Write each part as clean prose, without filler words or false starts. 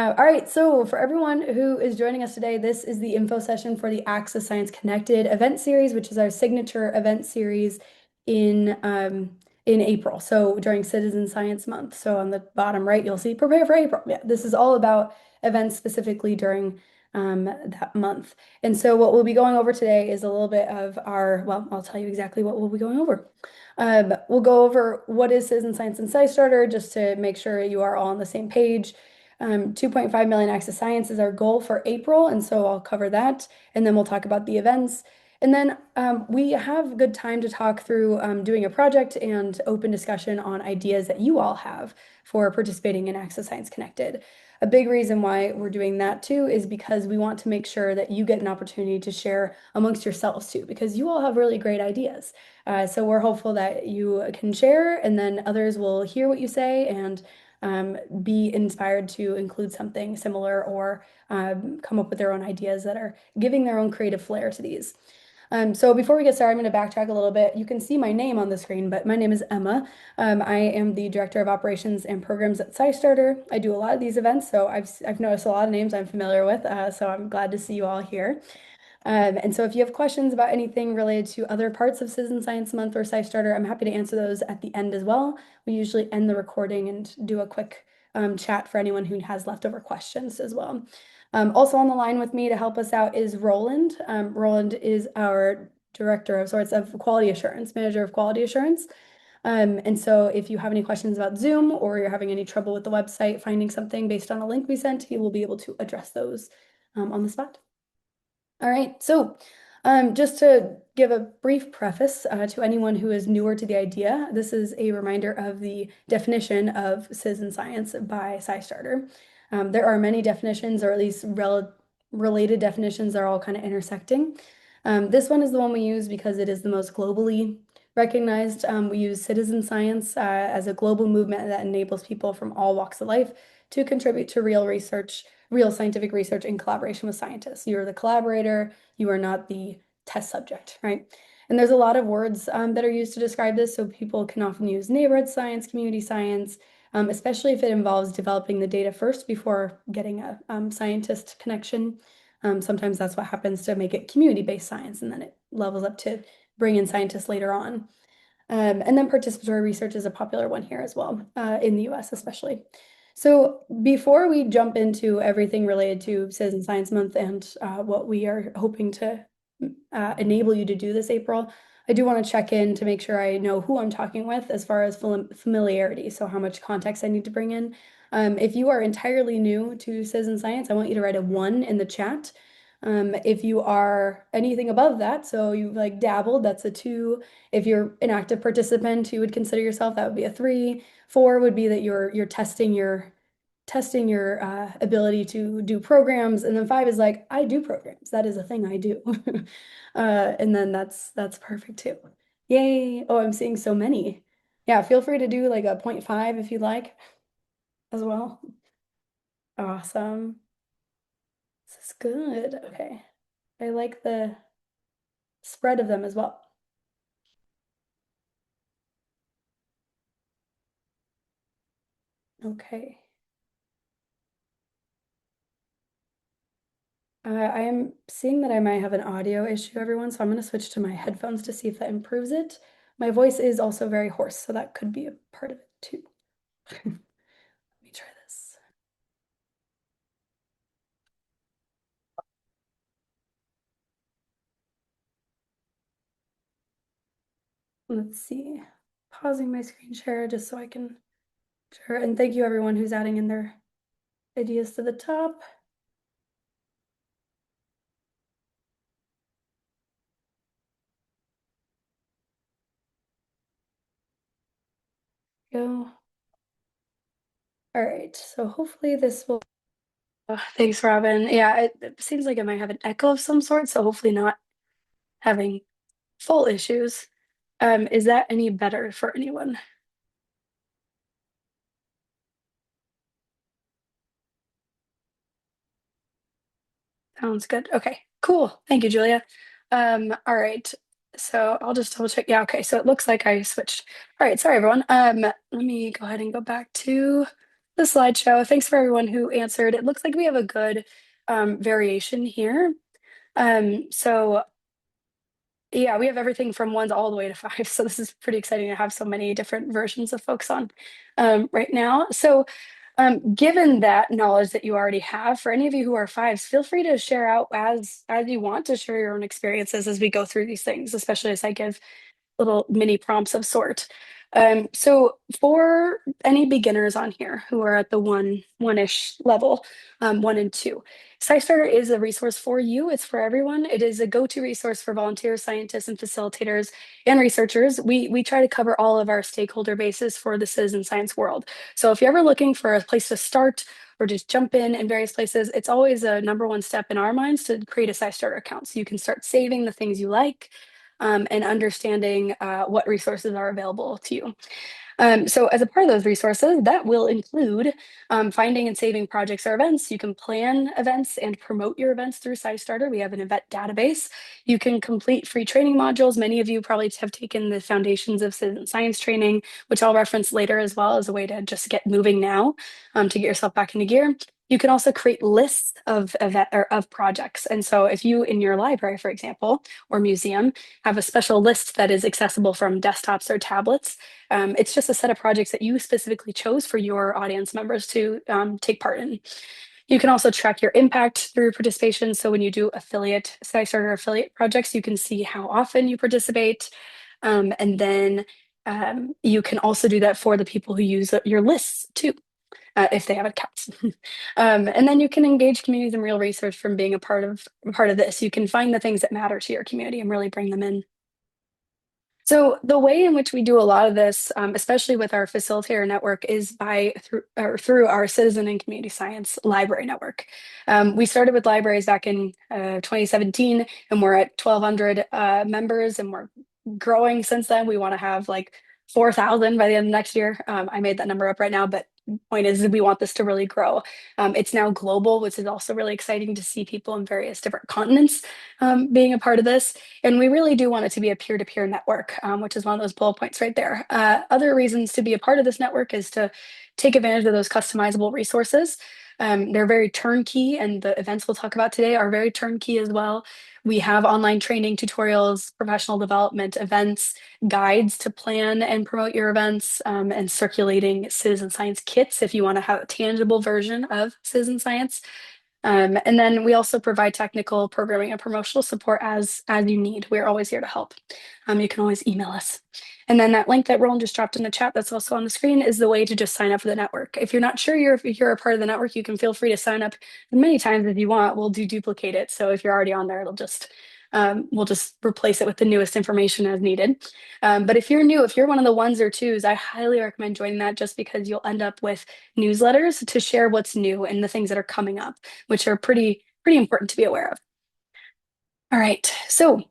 All right, so for everyone who is joining us today, this is the info session for the Access Science Connected event series, which is our signature event series in April. So during Citizen Science Month. So on the bottom right, you'll see prepare for April. Yeah, this is all about events specifically during that month. And so what we'll be going over today is a little bit of well, I'll tell you exactly what we'll be going over. We'll go over what is Citizen Science and SciStarter, just to make sure you are all on the same page. 2.5 million Access Science is our goal for April, and so I'll cover that, and then we'll talk about the events. And then we have good time to talk through doing a project and open discussion on ideas that you all have for participating in Access Science Connected. A big reason why we're doing that too is because we want to make sure that you get an opportunity to share amongst yourselves too, because you all have really great ideas. So we're hopeful that you can share, and then others will hear what you say and be inspired to include something similar or come up with their own ideas that are giving their own creative flair to these. So before we get started, I'm going to backtrack a little bit. You can see my name on the screen, but my name is Emma. I am the Director of Operations and Programs at SciStarter. I do a lot of these events, so I've noticed a lot of names I'm familiar with, so I'm glad to see you all here. And so if you have questions about anything related to other parts of Citizen Science Month or SciStarter, I'm happy to answer those at the end as well. We usually end the recording and do a quick chat for anyone who has leftover questions as well. Also on the line with me to help us out is Roland. Roland is our director of sorts of quality assurance, manager of quality assurance. And so if you have any questions about Zoom or you're having any trouble with the website finding something based on a link we sent, he will be able to address those on the spot. All right, so just to give a brief preface to anyone who is newer to the idea, this is a reminder of the definition of citizen science by SciStarter. There are many definitions, or at least related definitions that are all kind of intersecting. This one is the one we use because it is the most globally recognized. We use citizen science as a global movement that enables people from all walks of life to contribute to real scientific research in collaboration with scientists. You're the collaborator, you are not the test subject, right? And there's a lot of words that are used to describe this. So people can often use neighborhood science, community science, especially if it involves developing the data first before getting a scientist connection. Sometimes that's what happens to make it community-based science, and then it levels up to bring in scientists later on. And then participatory research is a popular one here as well, in the US especially. So before we jump into everything related to Citizen Science Month and what we are hoping to enable you to do this April, I do want to check in to make sure I know who I'm talking with as far as familiarity, so how much context I need to bring in. If you are entirely new to citizen science, I want you to write a 1 in the chat. If you are anything above that, so you've like dabbled, that's a 2. If you're an active participant, you would consider yourself, that would be a 3. 4 would be that you're testing your ability to do programs, and then 5 is like I do programs. That is a thing I do. And then that's perfect too. Yay! Oh, I'm seeing so many. Yeah, feel free to do like a 0.5 if you'd like as well. Awesome. This is good. Okay. I like the spread of them as well. Okay. I am seeing that I might have an audio issue, everyone, so I'm going to switch to my headphones to see if that improves it. My voice is also very hoarse, so that could be a part of it too. Let me try this. Let's see. Pausing my screen share just so I can share. And thank you everyone who's adding in their ideas to the top. Go. All right, so hopefully this will. Oh, thanks, Robin. Yeah, it seems like it might have an echo of some sort, so hopefully not having full issues. Is that any better for anyone? Sounds good. Okay, cool. Thank you, Julia. All right. So I'll just double check. Yeah, okay. So it looks like I switched. All right, sorry everyone. Let me go ahead and go back to the slideshow. Thanks for everyone who answered. It looks like we have a good variation here. So yeah, we have everything from ones all the way to five. So this is pretty exciting to have so many different versions of folks on right now. So given that knowledge that you already have, for any of you who are fives, feel free to share out as you want to share your own experiences as we go through these things, especially as I give little mini prompts of sort. So for any beginners on here who are at the one-ish level, one and two, SciStarter is a resource for you. It's for everyone. It is a go-to resource for volunteers, scientists, and facilitators and researchers. We try to cover all of our stakeholder bases for the citizen science world. So if you're ever looking for a place to start or just jump in various places, it's always a number one step in our minds to create a SciStarter account. So you can start saving the things you like and understanding what resources are available to you. So as a part of those resources, that will include finding and saving projects or events. You can plan events and promote your events through SciStarter. We have an event database. You can complete free training modules. Many of you probably have taken the Foundations of Citizen Science training, which I'll reference later as well as a way to just get moving now to get yourself back into gear. You can also create lists of event or of projects. And so if you in your library, for example, or museum have a special list that is accessible from desktops or tablets, it's just a set of projects that you specifically chose for your audience members to take part in. You can also track your impact through participation. So when you do SciStarter affiliate projects, you can see how often you participate. And then you can also do that for the people who use your lists too. If they have accounts. And then you can engage communities in real research from being a part of this. You can find the things that matter to your community and really bring them in. So the way in which we do a lot of this, especially with our facilitator network, is through our citizen and community science library network. We started with libraries back in 2017, and we're at 1,200 members, and we're growing since then. We want to have like 4,000 by the end of next year. I made that number up right now, but point is that we want this to really grow. It's now global, which is also really exciting to see people in various different continents being a part of this. And we really do want it to be a peer-to-peer network, which is one of those bullet points right there. Other reasons to be a part of this network is to take advantage of those customizable resources. They're very turnkey, and the events we'll talk about today are very turnkey as well. We have online training, tutorials, professional development, events, guides to plan and promote your events, and circulating citizen science kits if you want to have a tangible version of citizen science. And then we also provide technical programming and promotional support as you need. We're always here to help. You can always email us. And then that link that Roland just dropped in the chat that's also on the screen is the way to just sign up for the network. If you're not sure if you're a part of the network, you can feel free to sign up as many times as you want. We'll duplicate it. So if you're already on there, we'll just replace it with the newest information as needed. But if you're new, if you're one of the ones or twos, I highly recommend joining that just because you'll end up with newsletters to share what's new and the things that are coming up, which are pretty important to be aware of. All right, so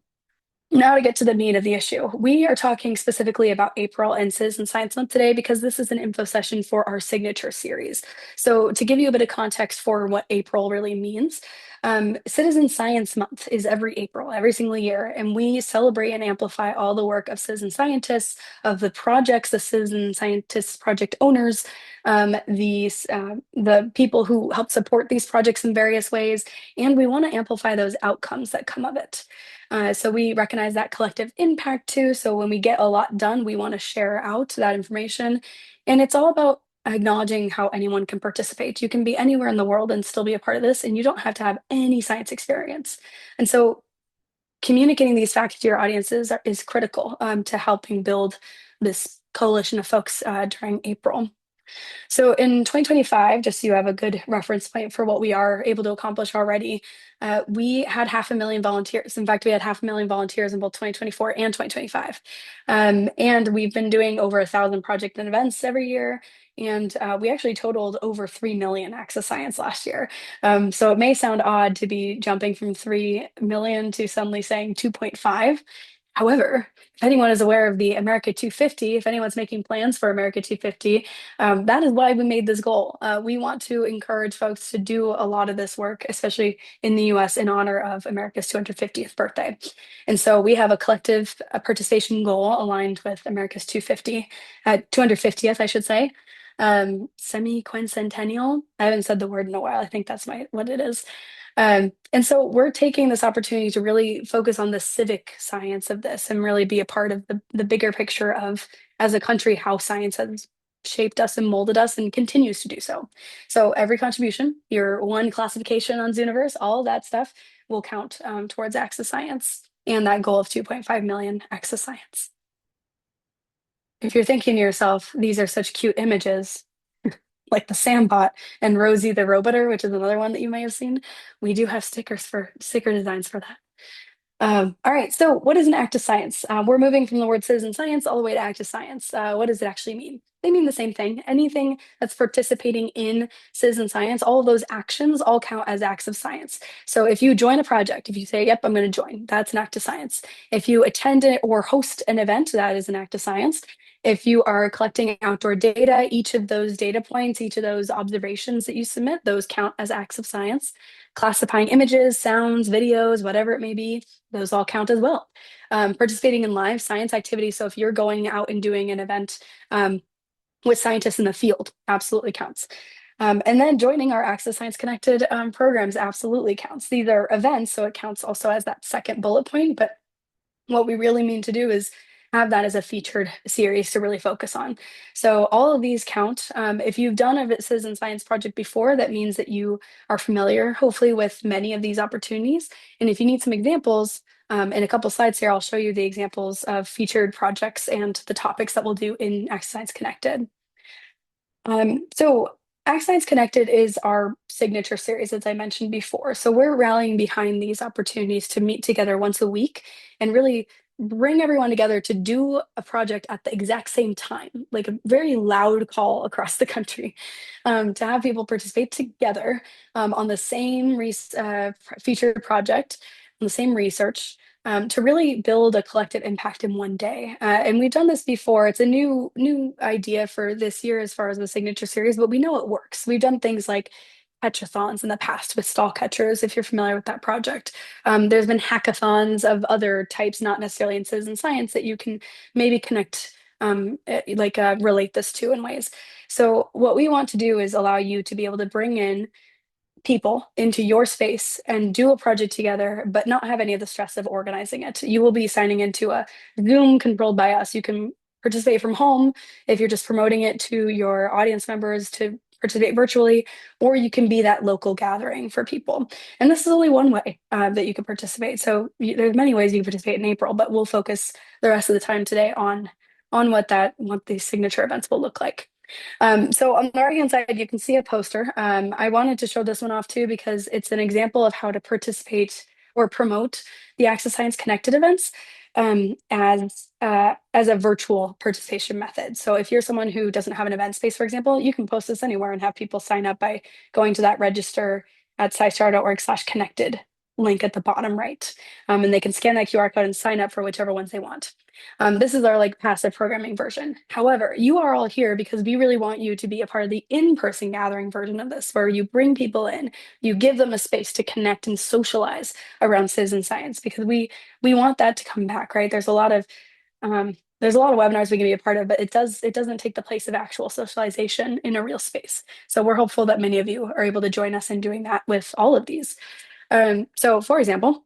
now to get to the meat of the issue. We are talking specifically about April and Citizen Science Month today because this is an info session for our signature series. So to give you a bit of context for what April really means, Citizen Science Month is every April, every single year, and we celebrate and amplify all the work of citizen scientists, of the projects, the citizen scientists, project owners, the people who help support these projects in various ways, and we want to amplify those outcomes that come of it. So we recognize that collective impact too. So when we get a lot done, we want to share out that information. And it's all about acknowledging how anyone can participate. You can be anywhere in the world and still be a part of this, and you don't have to have any science experience. And so communicating these facts to your audiences is critical to helping build this coalition of folks during April. So in 2025, just so you have a good reference point for what we are able to accomplish already, we had 500,000 volunteers. In fact, we had 500,000 volunteers in both 2024 and 2025. And we've been doing over 1,000 projects and events every year. And we actually totaled over 3 million acts of science last year. So it may sound odd to be jumping from 3 million to suddenly saying 2.5. However, if anyone is aware of the America 250, if anyone's making plans for America 250, that is why we made this goal. We want to encourage folks to do a lot of this work, especially in the US, in honor of America's 250th birthday. And so we have a collective participation goal aligned with America's 250th, I should say. Semi-quincentennial. I haven't said the word in a while. I think that's my what it is. And so we're taking this opportunity to really focus on the civic science of this and really be a part of the bigger picture of, as a country, how science has shaped us and molded us and continues to do so. So every contribution, your one classification on Zooniverse, all that stuff will count towards Access Science and that goal of 2.5 million Access Science. If you're thinking to yourself, these are such cute images, like the Sandbot and Rosie the Roboter, which is another one that you may have seen, we do have sticker designs for that. All right, so what is an act of science? We're moving from the word citizen science all the way to act of science. What does it actually mean? They mean the same thing. Anything that's participating in citizen science, all of those actions all count as acts of science. So if you join a project, if you say, yep, I'm going to join, that's an act of science. If you attend it or host an event, that is an act of science. If you are collecting outdoor data, each of those data points, each of those observations that you submit, those count as acts of science. Classifying images, sounds, videos, whatever it may be, those all count as well. Participating in live science activities. So if you're going out and doing an event with scientists in the field, absolutely counts. And then joining our Access Science Connected programs absolutely counts. These are events, so it counts also as that second bullet point. But what we really mean to do is have that as a featured series to really focus on. So all of these count. If you've done a citizen science project before, that means that you are familiar, hopefully, with many of these opportunities. And if you need some examples, in a couple slides here, I'll show you the examples of featured projects and the topics that we'll do in Access Science Connected. So Act Science Connected is our signature series, as I mentioned before. So we're rallying behind these opportunities to meet together once a week and really bring everyone together to do a project at the exact same time, like a very loud call across the country, to have people participate together on the same featured project, on the same research, to really build a collective impact in one day. And we've done this before. It's a new idea for this year as far as the signature series, but we know it works. We've done things like catchathons in the past with stall catchers, if you're familiar with that project. There's been hackathons of other types, not necessarily in citizen science, that you can maybe connect, relate this to in ways. So what we want to do is allow you to be able to bring in people into your space and do a project together, but not have any of the stress of organizing it. You will be signing into a Zoom controlled by us. You can participate from home if you're just promoting it to your audience members to participate virtually, or you can be that local gathering for people. And this is only one way that you can participate. So there's many ways you can participate in April, but we'll focus the rest of the time today on what these signature events will look like. So on the right-hand side, you can see a poster. I wanted to show this one off too because it's an example of how to participate or promote the Access Science Connected events as a virtual participation method. So if you're someone who doesn't have an event space, for example, you can post this anywhere and have people sign up by going to that register at SciStarter.org/connected link at the bottom right. And they can scan that QR code and sign up for whichever ones they want. This is our like passive programming version. However, you are all here because we really want you to be a part of the in-person gathering version of this, where you bring people in, you give them a space to connect and socialize around citizen science, because we want that to come back, right? There's a lot of webinars we can be a part of, but it doesn't take the place of actual socialization in a real space. So we're hopeful that many of you are able to join us in doing that with all of these. So for example,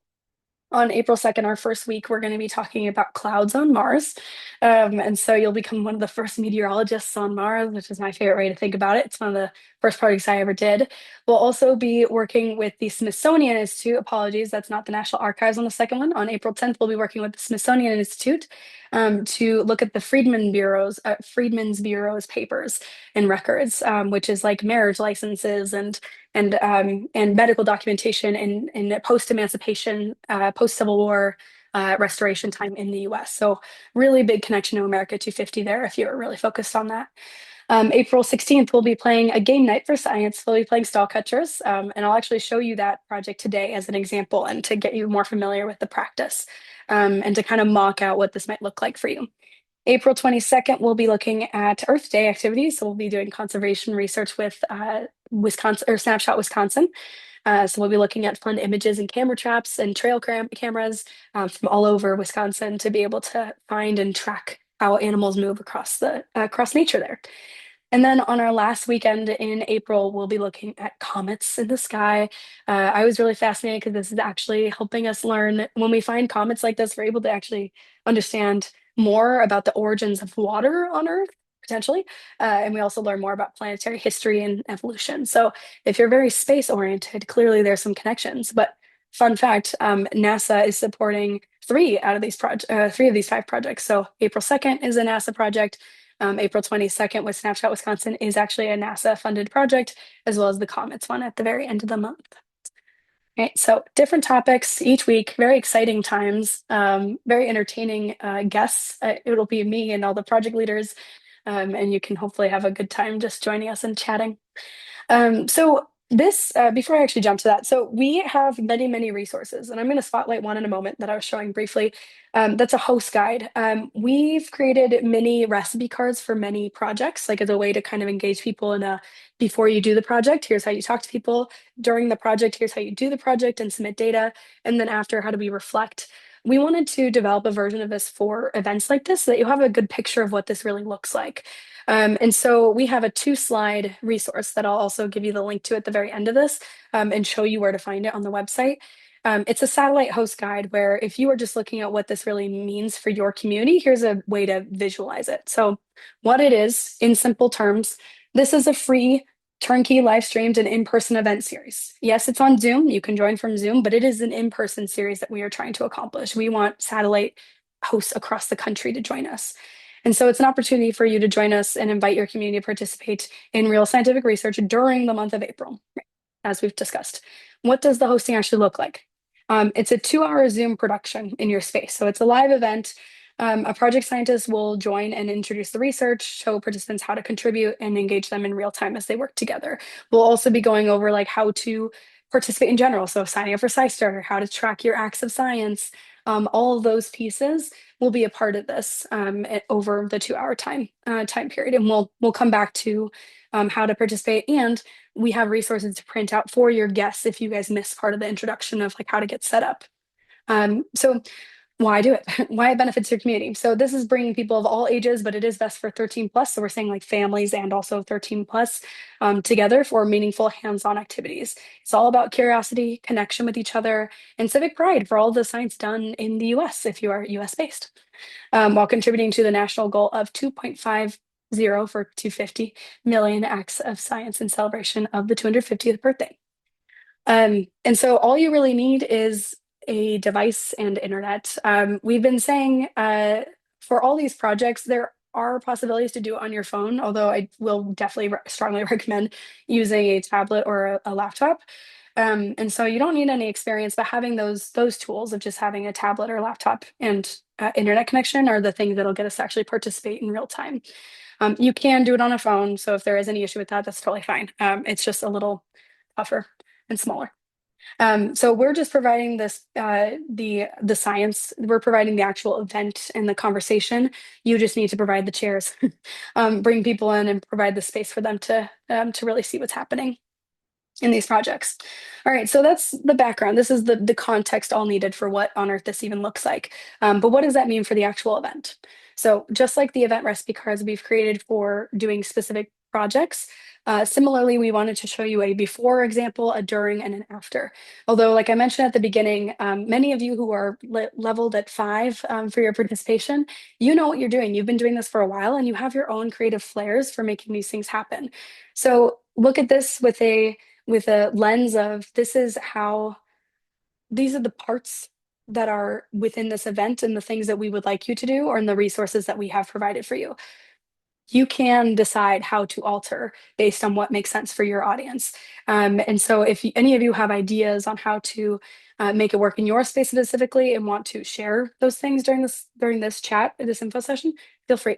on April 2nd, our first week, we're going to be talking about clouds on Mars. And so you'll become one of the first meteorologists on Mars, which is my favorite way to think about it. It's one of the first projects I ever did. We'll also be working with the Smithsonian Institute. Apologies, that's not the National Archives on the second one. On April 10th, we'll be working with the Smithsonian Institute to look at the Freedmen's Bureau's papers and records, which is like marriage licenses and medical documentation in post-emancipation, post-Civil War restoration time in the US. So really big connection to America 250 there if you're really focused on that. April 16th, we'll be playing a game night for science. We'll be playing stall catchers, and I'll actually show you that project today as an example and to get you more familiar with the practice, and to kind of mock out what this might look like for you. April 22nd, we'll be looking at Earth Day activities. So we'll be doing conservation research with Wisconsin or Snapshot Wisconsin. So we'll be looking at fun images and camera traps and trail cameras from all over Wisconsin to be able to find and track how animals move across nature there. And then on our last weekend in April, we'll be looking at comets in the sky. I was really fascinated because this is actually helping us learn when we find comets like this, we're able to actually understand more about the origins of water on Earth, potentially. And we also learn more about planetary history and evolution. So if you're very space oriented, clearly there's some connections. But fun fact, NASA is supporting three of these five projects. So April 2nd is a NASA project. April 22nd with Snapshot Wisconsin is actually a NASA funded project, as well as the Comets one at the very end of the month. Right, so different topics each week, very exciting times, very entertaining guests. It'll be me and all the project leaders, and you can hopefully have a good time just joining us and chatting. So this, before I actually jump to that, so we have many, many resources, and I'm going to spotlight one in a moment that I was showing briefly. That's a host guide. We've created mini recipe cards for many projects, like as a way to kind of engage people in a before you do the project, here's how you talk to people. During the project, here's how you do the project and submit data. And then after, how do we reflect? We wanted to develop a version of this for events like this so that you have a good picture of what this really looks like. And so we have a 2-slide resource that I'll also give you the link to at the very end of this and show you where to find it on the website. It's a satellite host guide where if you are just looking at what this really means for your community, here's a way to visualize it. So what it is, in simple terms, this is a free turnkey live streamed and in-person event series. Yes, it's on Zoom. You can join from Zoom, but it is an in-person series that we are trying to accomplish. We want satellite hosts across the country to join us. And so it's an opportunity for you to join us and invite your community to participate in real scientific research during the month of April, as we've discussed. What does the hosting actually look like? It's a 2-hour Zoom production in your space. So it's a live event. A project scientist will join and introduce the research, show participants how to contribute, and engage them in real time as they work together. We'll also be going over like how to participate in general. So signing up for SciStarter, how to track your acts of science, all of those pieces will be a part of this over the 2-hour time period. And we'll come back to how to participate. And we have resources to print out for your guests if you guys miss part of the introduction of like how to get set up. So why do it? Why it benefits your community. So this is bringing people of all ages, but it is best for 13 plus. So we're saying like families and also 13 plus together for meaningful hands-on activities. It's all about curiosity, connection with each other, and civic pride for all the science done in the US if you are US based, while contributing to the national goal of 2.50 for 250 million acts of science in celebration of the 250th birthday. And so all you really need is a device and internet. We've been saying for all these projects, there are possibilities to do it on your phone, although I will definitely strongly recommend using a tablet or a laptop. And so you don't need any experience, but having those tools of just having a tablet or laptop and internet connection are the things that'll get us to actually participate in real time. You can do it on a phone, so if there is any issue with that, that's totally fine. It's just a little tougher and smaller. So we're just providing this the science. We're providing the actual event and the conversation. You just need to provide the chairs, bring people in, and provide the space for them to really see what's happening in these projects. All right, so that's the background. This is the context all needed for what on earth this even looks like. But what does that mean for the actual event? So just like the event recipe cards we've created for doing specific projects, similarly, we wanted to show you a before example, a during, and an after. Although, like I mentioned at the beginning, many of you who are leveled at 5 for your participation, you know what you're doing. You've been doing this for a while, and you have your own creative flares for making these things happen. So look at this with a lens of these are the parts that are within this event and the things that we would like you to do or in the resources that we have provided for you. You can decide how to alter based on what makes sense for your audience. And so if any of you have ideas on how to make it work in your space specifically and want to share those things during this chat, this info session, feel free.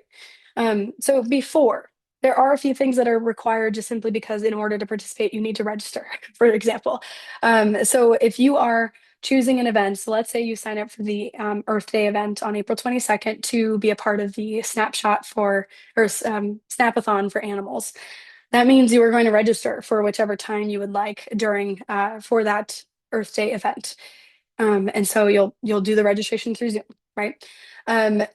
So before, there are a few things that are required just simply because in order to participate, you need to register, for example. So if you are choosing an event, so let's say you sign up for the Earth Day event on April 22nd to be a part of the snapshot or snapathon for animals. That means you are going to register for whichever time you would like during for that Earth Day event. And so you'll do the registration through Zoom. right?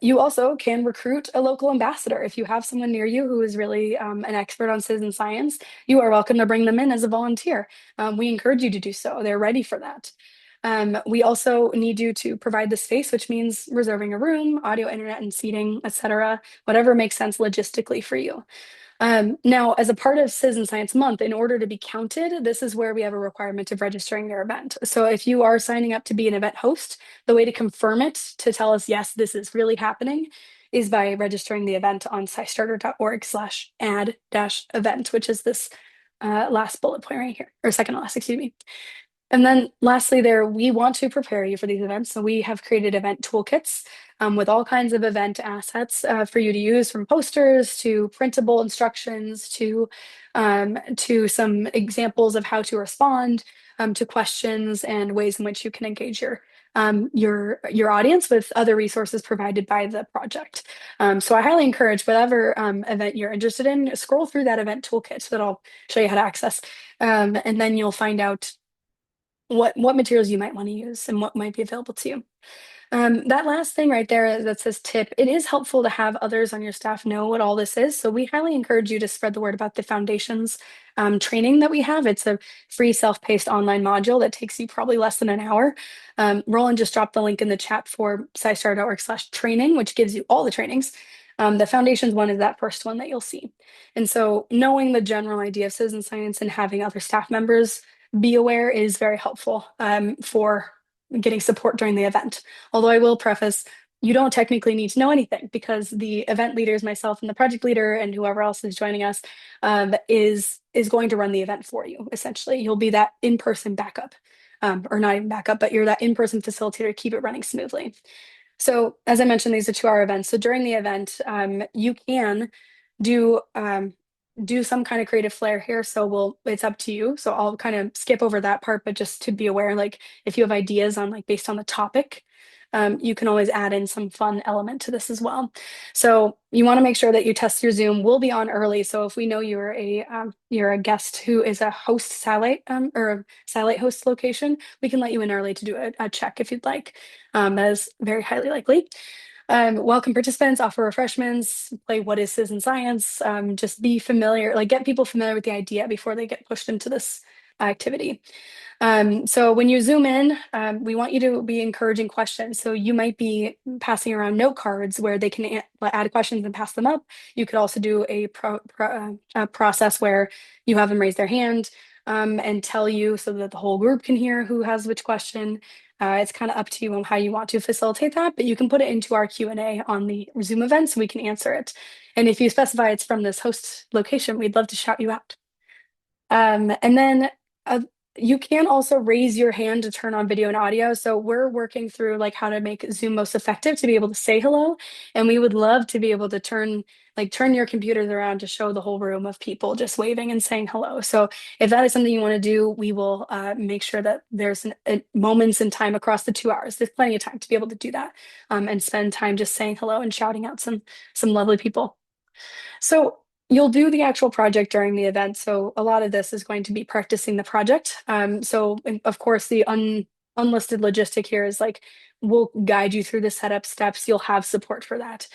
You also can recruit a local ambassador. If you have someone near you who is really an expert on citizen science, you are welcome to bring them in as a volunteer. We encourage you to do so. They're ready for that. We also need you to provide the space, which means reserving a room, audio, internet, and seating, etc., whatever makes sense logistically for you. Now, as a part of Citizen Science Month, in order to be counted, this is where we have a requirement of registering your event. So if you are signing up to be an event host, the way to confirm it to tell us, yes, this is really happening, is by registering the event on scistarter.org/add-event, which is this last bullet point right here, or second to last, excuse me. And then lastly, there, we want to prepare you for these events. So we have created event toolkits with all kinds of event assets for you to use, from posters to printable instructions to some examples of how to respond to questions and ways in which you can engage your audience with other resources provided by the project. So I highly encourage whatever event you're interested in, scroll through that event toolkit that I'll show you how to access. And then you'll find out what materials you might want to use and what might be available to you. That last thing right there that says tip, it is helpful to have others on your staff know what all this is. So we highly encourage you to spread the word about the foundations training that we have. It's a free self-paced online module that takes you probably less than an hour. Roland just dropped the link in the chat for scistarter.org/training, which gives you all the trainings. The foundations one is that first one that you'll see. And so knowing the general idea of citizen science and having other staff members be aware is very helpful for getting support during the event. Although I will preface, you don't technically need to know anything because the event leaders, myself and the project leader and whoever else is joining us, is going to run the event for you. Essentially, you'll be that in-person backup, or not even backup, but you're that in-person facilitator to keep it running smoothly. So as I mentioned, these are 2-hour events. So during the event, you can do do some kind of creative flair here. So it's up to you. So I'll kind of skip over that part, but just to be aware, like if you have ideas on like based on the topic, you can always add in some fun element to this as well. So you want to make sure that you test your Zoom. We'll be on early. So if we know you're a guest who is a host satellite or a satellite host location, we can let you in early to do a check if you'd like. That is very highly likely. Welcome participants, offer refreshments, play what is citizen science, just be familiar, like get people familiar with the idea before they get pushed into this activity. So when you zoom in, we want you to be encouraging questions. So you might be passing around note cards where they can add questions and pass them up. You could also do a process where you have them raise their hand and tell you so that the whole group can hear who has which question. It's kind of up to you on how you want to facilitate that, but you can put it into our Q&A on the Zoom event so we can answer it. And if you specify it's from this host location, we'd love to shout you out. And then you can also raise your hand to turn on video and audio. So we're working through like how to make Zoom most effective to be able to say hello. And we would love to be able to turn your computers around to show the whole room of people just waving and saying hello. So if that is something you want to do, we will make sure that there's moments in time across the 2 hours. There's plenty of time to be able to do that and spend time just saying hello and shouting out some lovely people. So you'll do the actual project during the event. So a lot of this is going to be practicing the project. So of course, the unlisted logistic here is like, we'll guide you through the setup steps. You'll have support for that.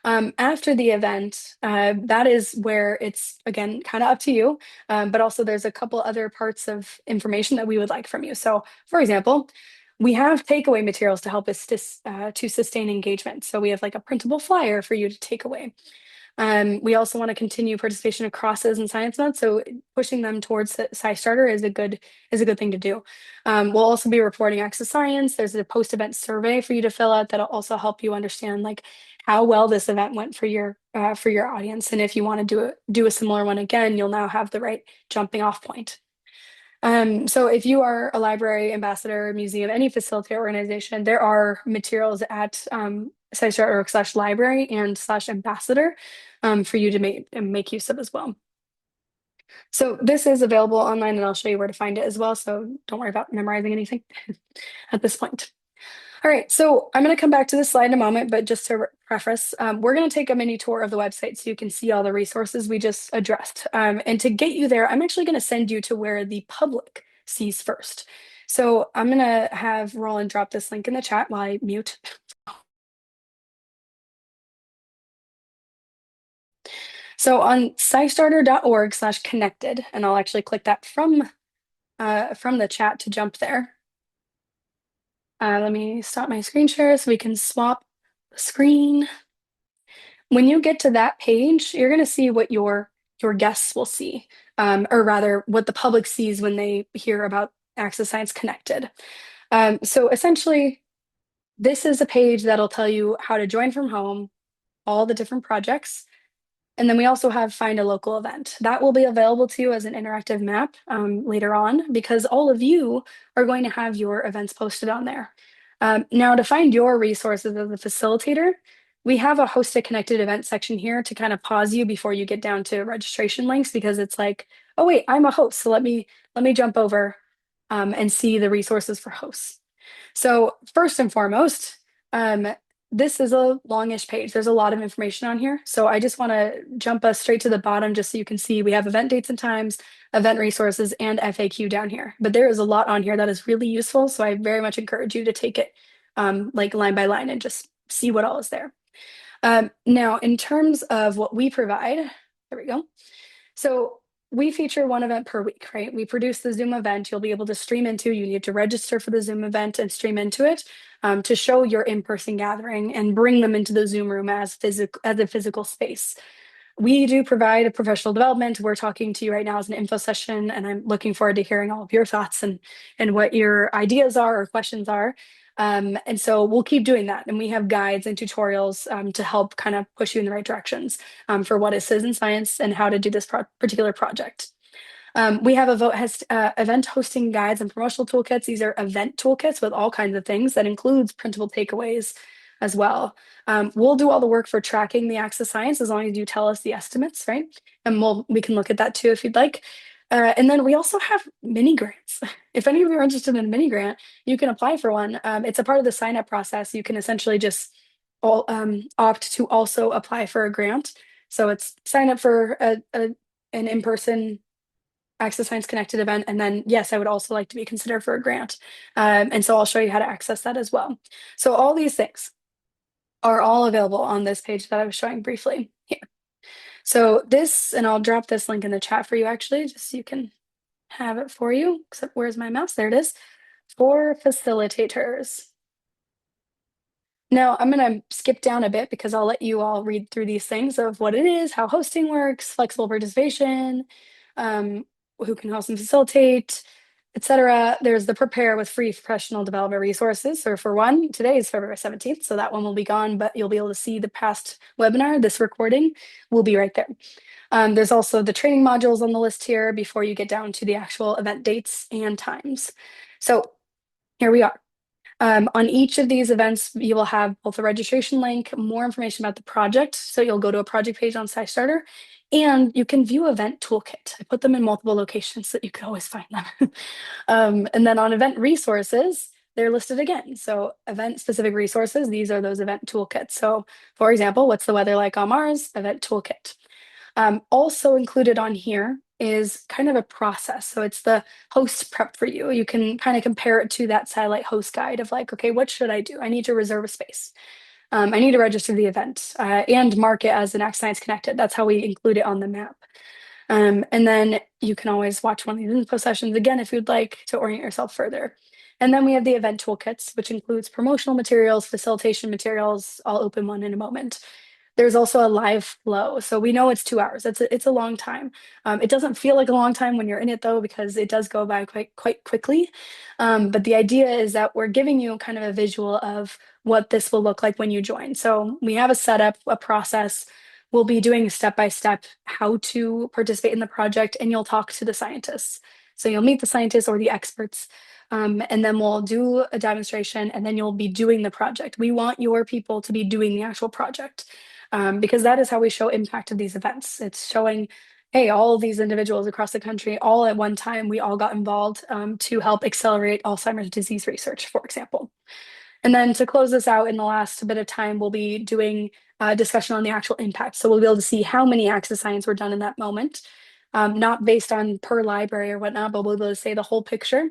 After the event, that is where it's, again, kind of up to you. But also there's a couple other parts of information that we would like from you. So for example, we have takeaway materials to help us to sustain engagement. So we have like a printable flyer for you to take away. We also want to continue participation across Citizen Science Month, so pushing them towards SciStarter is a good thing to do. We'll also be reporting Access Science. There's a post-event survey for you to fill out that'll also help you understand like how well this event went for your audience, and if you want to do a similar one again, you'll now have the right jumping off point. So if you are a library, ambassador, museum, any facilitator organization, there are materials at SciStarter.org/library and /ambassador for you to make use of as well. So this is available online and I'll show you where to find it as well. So don't worry about memorizing anything at this point. All right, so I'm going to come back to this slide in a moment, but just to preface, we're going to take a mini tour of the website so you can see all the resources we just addressed. And to get you there, I'm actually going to send you to where the public sees first. So I'm going to have Roland drop this link in the chat while I mute. So on scistarter.org/connected, and I'll actually click that from the chat to jump there. Let me stop my screen share so we can swap the screen. When you get to that page, you're going to see what your guests will see, or rather, what the public sees when they hear about Access Science Connected. So essentially, this is a page that'll tell you how to join from home, all the different projects, and then we also have find a local event. That will be available to you as an interactive map later on because all of you are going to have your events posted on there. Now, to find your resources as a facilitator, we have a host a connected event section here to kind of pause you before you get down to registration links because it's like, oh wait, I'm a host, so let me jump over and see the resources for hosts. So first and foremost, um, this is a longish page. There's a lot of information on here. So I just want to jump us straight to the bottom just so you can see we have event dates and times, event resources, and FAQ down here. But there is a lot on here that is really useful. So I very much encourage you to take it like line by line and just see what all is there. Now, in terms of what we provide, there we go. So we feature one event per week, right? We produce the Zoom event you'll be able to stream into. You need to register for the Zoom event and stream into it to show your in-person gathering and bring them into the Zoom room as a physical space. We do provide a professional development. We're talking to you right now as an info session, and I'm looking forward to hearing all of your thoughts and what your ideas are or questions are. And so we'll keep doing that. And we have guides and tutorials to help kind of push you in the right directions for what is citizen science and how to do this particular project. We have event hosting guides and promotional toolkits. These are event toolkits with all kinds of things that includes printable takeaways as well. We'll do all the work for tracking the Access Science as long as you tell us the estimates, right? And we can look at that too if you'd like. And then we also have mini grants. If any of you are interested in a mini grant, you can apply for one. It's a part of the sign up process. You can essentially just opt to also apply for a grant. So it's sign up for an in-person Access Science Connected event. And then, yes, I would also like to be considered for a grant. And so I'll show you how to access that as well. So all these things are all available on this page that I was showing briefly here. So this, and I'll drop this link in the chat for you actually, just so you can have it for you. Except where's my mouse? There it is. For facilitators. Now I'm going to skip down a bit because I'll let you all read through these things of what it is, how hosting works, flexible participation, who can host and facilitate, etc. There's the prepare with free professional development resources. So for one, today is February 17th, so that one will be gone, but you'll be able to see the past webinar. This recording will be right there. There's also the training modules on the list here before you get down to the actual event dates and times. So here we are. On each of these events, you will have both a registration link, more information about the project. So you'll go to a project page on SciStarter, and you can view event toolkit. I put them in multiple locations so that you can always find them. And then on event resources, they're listed again. So event specific resources, these are those event toolkits. So for example, what's the weather like on Mars? Event toolkit. Also included on here is kind of a process. So it's the host prep for you. You can kind of compare it to that satellite host guide of like, okay, what should I do? I need to reserve a space. I need to register the event and mark it as an Access Science Connected. That's how we include it on the map. And then you can always watch one of these info sessions again if you'd like to orient yourself further. And then we have the event toolkits, which includes promotional materials, facilitation materials. I'll open one in a moment. There's also a live flow. So we know it's 2 hours. It's a long time. It doesn't feel like a long time when you're in it though, because it does go by quite quickly. But the idea is that we're giving you kind of a visual of what this will look like when you join. So we have a setup, a process. We'll be doing step by step how to participate in the project, and you'll talk to the scientists. So you'll meet the scientists or the experts. And then we'll do a demonstration, and then you'll be doing the project. We want your people to be doing the actual project. Because that is how we show impact of these events. It's showing, hey, all of these individuals across the country, all at one time, we all got involved to help accelerate Alzheimer's disease research, for example. And then to close this out in the last bit of time, we'll be doing a discussion on the actual impact. So we'll be able to see how many acts of science were done in that moment, not based on per library or whatnot, but we'll be able to say the whole picture.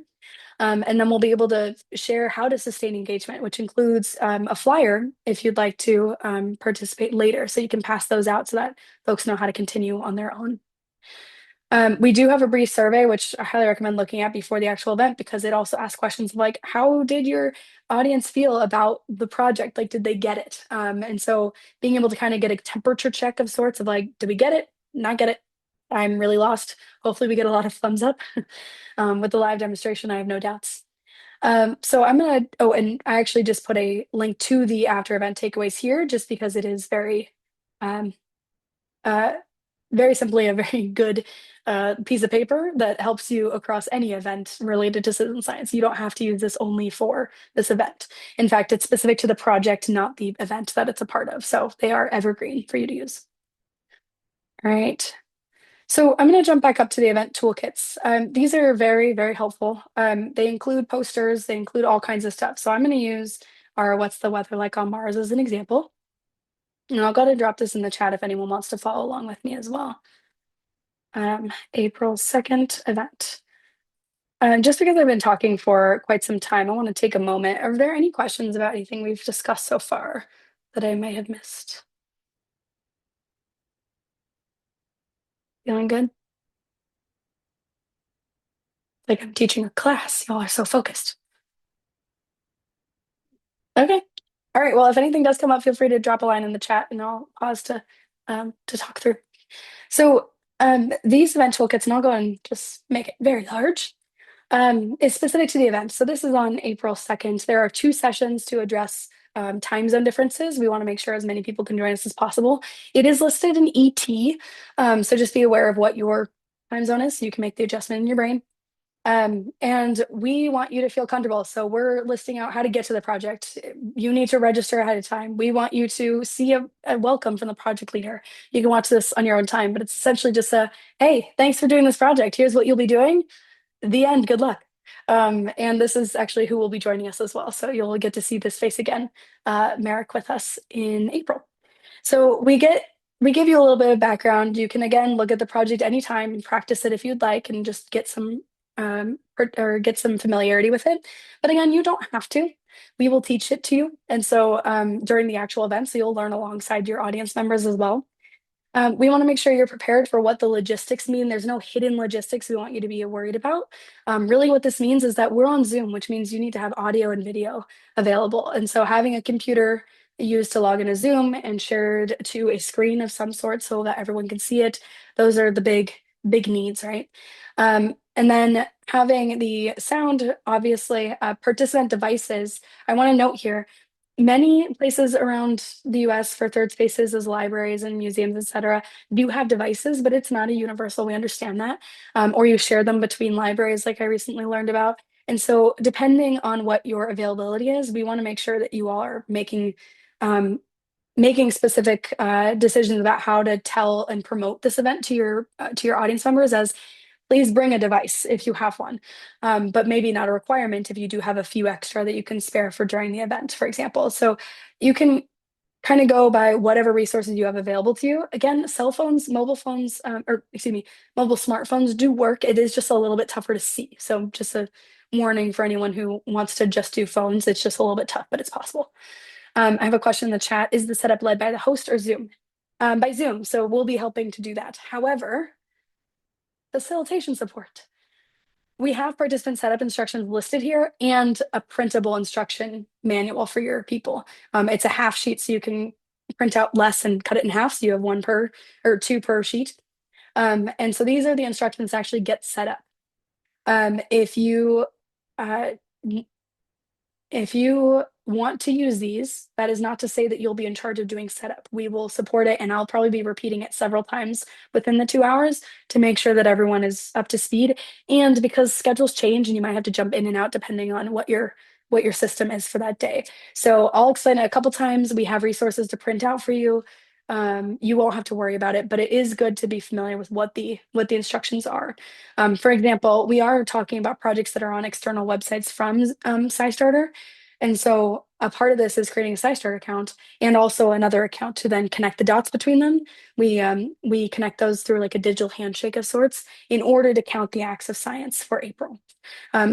And then we'll be able to share how to sustain engagement, which includes a flyer if you'd like to participate later. So you can pass those out so that folks know how to continue on their own. We do have a brief survey, which I highly recommend looking at before the actual event because it also asks questions like, how did your audience feel about the project? Like, did they get it? And so being able to kind of get a temperature check of sorts of like, did we get it? Not get it? I'm really lost. Hopefully we get a lot of thumbs up. With the live demonstration, I have no doubts. So I'm gonna, oh, and I actually just put a link to the after event takeaways here just because it is um, uh, very simply a very good piece of paper that helps you across any event related to citizen science. You don't have to use this only for this event. In fact, it's specific to the project, not the event that it's a part of. So they are evergreen for you to use. All right. So I'm going to jump back up to the event toolkits. These are very, very helpful. They include posters, they include all kinds of stuff. So I'm going to use our What's the Weather Like on Mars as an example. And I'll go ahead and drop this in the chat if anyone wants to follow along with me as well. April 2nd event. Just because I've been talking for quite some time, I want to take a moment. Are there any questions about anything we've discussed so far that I may have missed? Feeling good? Like I'm teaching a class. Y'all are so focused. Okay. All right. Well, if anything does come up, feel free to drop a line in the chat and I'll pause to talk through. So these event toolkits, and I'll go and just make it very large, is specific to the event. So this is on April 2nd. There are 2 sessions to address time zone differences. We want to make sure as many people can join us as possible. It is listed in ET, so just be aware of what your time zone is so you can make the adjustment in your brain. And we want you to feel comfortable. So we're listing out how to get to the project. You need to register ahead of time. We want you to see a welcome from the project leader. You can watch this on your own time, but it's essentially just a, hey, thanks for doing this project. Here's what you'll be doing. The end. Good luck. And this is actually who will be joining us as well. So you'll get to see this face again, Merrick with us in April. So we give you a little bit of background. You can again look at the project anytime and practice it if you'd like and just get some or get some familiarity with it. But again, you don't have to. We will teach it to you. And so during the actual event, so you'll learn alongside your audience members as well. We want to make sure you're prepared for what the logistics mean. There's no hidden logistics we want you to be worried about. Really, what this means is that we're on Zoom, which means you need to have audio and video available. And so having a computer used to log into Zoom and shared to a screen of some sort so that everyone can see it, those are the big needs, right? And then having the sound, obviously, participant devices. I want to note here, many places around the US for third spaces as libraries and museums, etc., do have devices, but it's not a universal. We understand that. Or you share them between libraries, like I recently learned about. And so, depending on what your availability is, we want to make sure that you all are um, making specific decisions about how to tell and promote this event to your audience members as please bring a device if you have one, but maybe not a requirement if you do have a few extra that you can spare for during the event, for example. So you can kind of go by whatever resources you have available to you. Again, cell phones, mobile phones, or excuse me, mobile smartphones do work. It is just a little bit tougher to see. So just a warning for anyone who wants to just do phones. It's just a little bit tough, but it's possible. I have a question in the chat. Is the setup led by the host or Zoom? By Zoom. So we'll be helping to do that. However, facilitation support. We have participant setup instructions listed here and a printable instruction manual for your people. It's a half sheet, so you can print out less and cut it in half, so you have one per or two per sheet. And so these are the instructions to actually get set up. If you uh, if you want to use these, that is not to say that you'll be in charge of doing setup. We will support it, and I'll probably be repeating it several times within the 2 hours to make sure that everyone is up to speed. And because schedules change and you might have to jump in and out depending on what your system is for that day. So I'll explain it a couple times. We have resources to print out for you. You won't have to worry about it, but it is good to be familiar with what the instructions are. For example, we are talking about projects that are on external websites from SciStarter. And so a part of this is creating a SciStarter account and also another account to then connect the dots between them. We connect those through like a digital handshake of sorts in order to count the acts of science for April.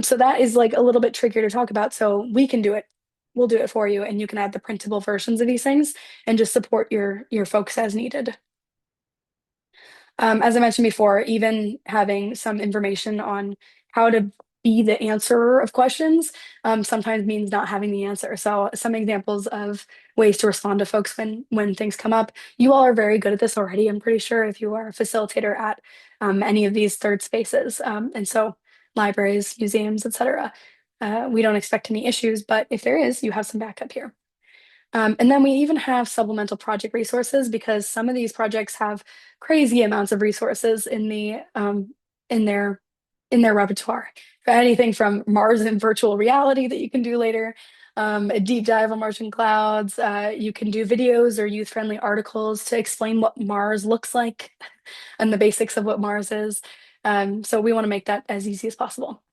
So that is like a little bit trickier to talk about. So we can do it. We'll do it for you, and you can add the printable versions of these things and just support your folks as needed. As I mentioned before, even having some information on how to be the answerer of questions sometimes means not having the answer. So some examples of ways to respond to folks when things come up. You all are very good at this already. I'm pretty sure if you are a facilitator at any of these third spaces. And so libraries, museums, etc. We don't expect any issues, but if there is, you have some backup here. And then we even have supplemental project resources because some of these projects have crazy amounts of resources in their in their repertoire. Anything from Mars in virtual reality that you can do later, a deep dive on Martian clouds. You can do videos or youth-friendly articles to explain what Mars looks like and the basics of what Mars is. So we want to make that as easy as possible.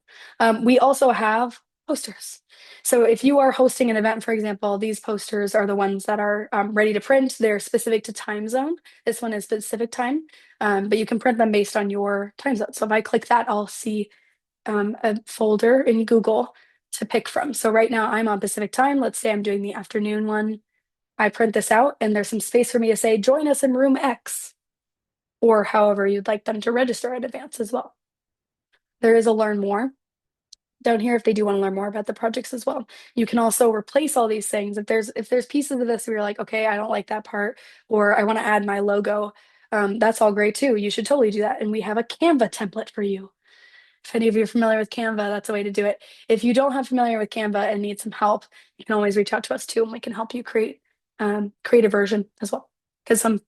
We also have posters. So if you are hosting an event, for example, these posters are the ones that are ready to print. They're specific to time zone. This one is Pacific time, but you can print them based on your time zone. So if I click that, I'll see a folder in Google to pick from. So right now I'm on Pacific time. Let's say I'm doing the afternoon one. I print this out, and there's some space for me to say, join us in room X, or however you'd like them to register in advance as well. There is a learn more down here if they do want to learn more about the projects as well. You can also replace all these things. If there's pieces of this where you're like, okay, I don't like that part, or I want to add my logo, that's all great too. You should totally do that. And we have a Canva template for you. If any of you are familiar with Canva, that's a way to do it. If you don't have familiar with Canva and need some help, you can always reach out to us too, and we can help you create a version as well. Because some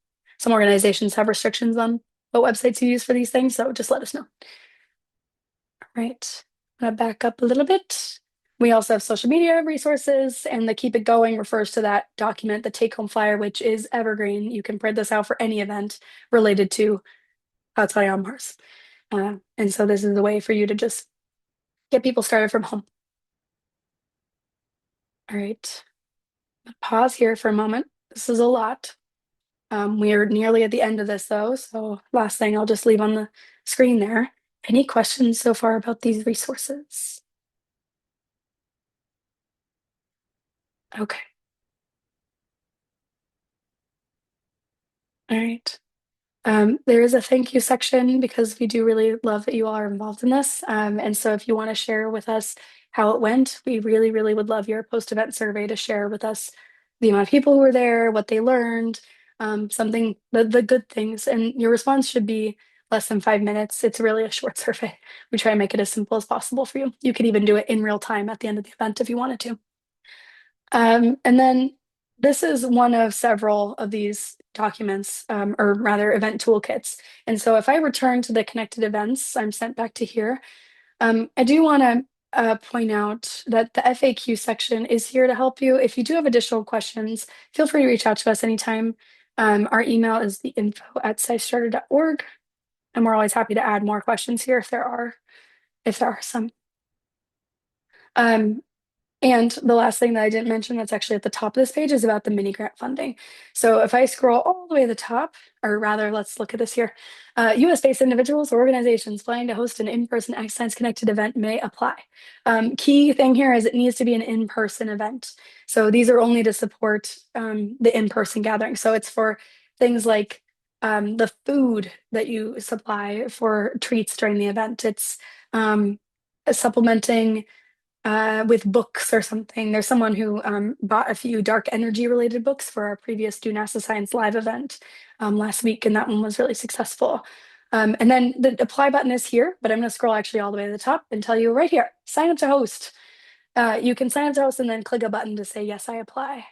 organizations have restrictions on what websites you use for these things, so just let us know. All right, I'm gonna back up a little bit. We also have social media resources, and the keep it going refers to that document, the take home flyer, which is evergreen. You can print this out for any event related to Cloud Spotting on Mars. And so this is a way for you to just get people started from home. All right, pause here for a moment. This is a lot. We are nearly at the end of this though, so last thing I'll just leave on the screen there. Any questions so far about these resources? Okay, all right. There is a thank you section because we do really love that you all are involved in this. And so if you want to share with us how it went, we really, really would love your post-event survey to share with us the amount of people who were there, what they learned, the good things. And your response should be less than 5 minutes. It's really a short survey. We try to make it as simple as possible for you. You could even do it in real time at the end of the event if you wanted to. And then this is one of several of these documents, or rather event toolkits. And so if I return to the connected events, I'm sent back to here. I do want to point out that the FAQ section is here to help you. If you do have additional questions, feel free to reach out to us anytime. Our email is the info@scistarter.org, and we're always happy to add more questions here if there are some. Um, And the last thing that I didn't mention that's actually at the top of this page is about the mini grant funding. So if I scroll all the way to the top, or rather, let's look at this here. US-based individuals or organizations planning to host an in-person X Science Connected event may apply. Key thing here is it needs to be an in-person event. So these are only to support the in-person gathering. So it's for things like the food that you supply for treats during the event. It's supplementing with books or something. There's someone who bought a few dark energy related books for our previous Do NASA Science live event last week, and that one was really successful. And then the apply button is here, but I'm going to scroll actually all the way to the top and tell you right here, sign up to host. You can sign up to host and then click a button to say, yes, I apply.